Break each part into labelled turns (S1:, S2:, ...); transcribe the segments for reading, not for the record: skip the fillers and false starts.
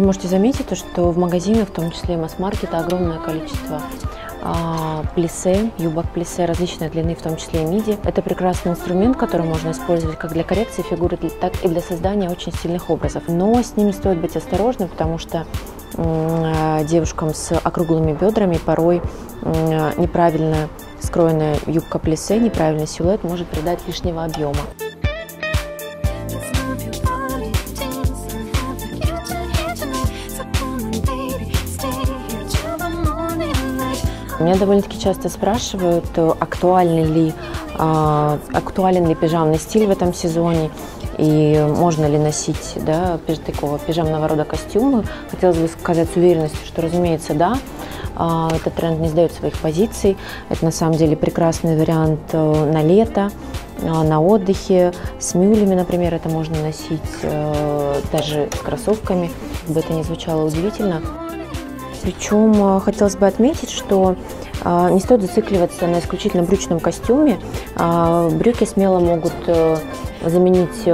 S1: Вы можете заметить, что в магазинах, в том числе и масс-маркета, огромное количество плиссе, юбок плиссе различной длины, в том числе и миди. Это прекрасный инструмент, который можно использовать как для коррекции фигуры, так и для создания очень стильных образов. Но с ними стоит быть осторожным, потому что девушкам с округлыми бедрами порой неправильно скроенная юбка плиссе, неправильный силуэт может придать лишнего объема. Меня довольно-таки часто спрашивают, актуален ли пижамный стиль в этом сезоне и можно ли носить, да, такого пижамного рода костюмы. Хотелось бы сказать с уверенностью, что, разумеется, да. Этот тренд не сдает своих позиций. Это на самом деле прекрасный вариант на лето, на отдыхе, с мюлями, например, это можно носить даже с кроссовками, как бы это ни звучало удивительно. Причем хотелось бы отметить, что не стоит зацикливаться на исключительно брючном костюме. Брюки смело могут заменить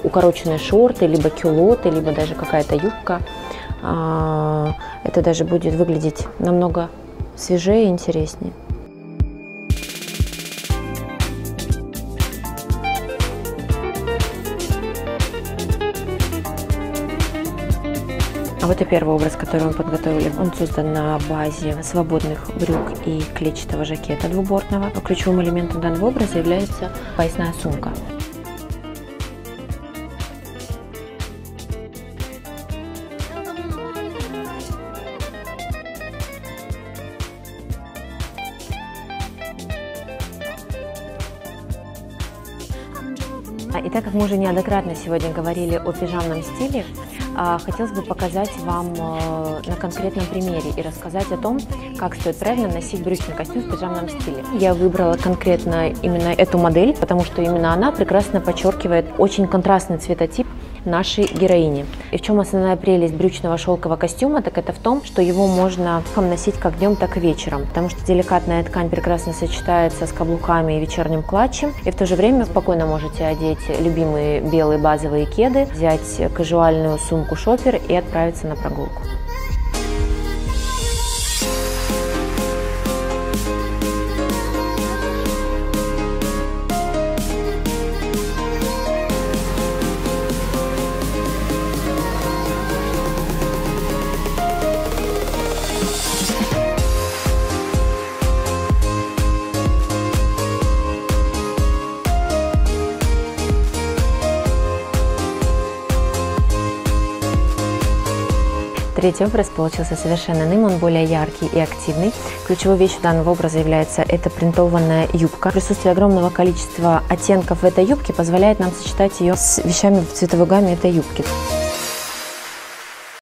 S1: укороченные шорты, либо кюлоты, либо даже какая-то юбка. Это даже будет выглядеть намного свежее и интереснее. А вот и первый образ, который мы подготовили. Он создан на базе свободных брюк и клетчатого жакета двубортного. Ключевым элементом данного образа является поясная сумка. И так как мы уже неоднократно сегодня говорили о пижамном стиле, хотелось бы показать вам на конкретном примере и рассказать о том, как стоит правильно носить брючный костюм в пижамном стиле. Я выбрала конкретно именно эту модель, потому что именно она прекрасно подчеркивает очень контрастный цветотип нашей героини. И в чем основная прелесть брючного шелкового костюма, так это в том, что его можно носить как днем, так и вечером, потому что деликатная ткань прекрасно сочетается с каблуками и вечерним клатчем, и в то же время спокойно можете одеть любимые белые базовые кеды, взять казуальную сумку-шопер и отправиться на прогулку. Третий образ получился совершенно иным, он более яркий и активный. Ключевой вещью данного образа является эта принтованная юбка. Присутствие огромного количества оттенков в этой юбке позволяет нам сочетать ее с вещами в цветовой гамме этой юбки.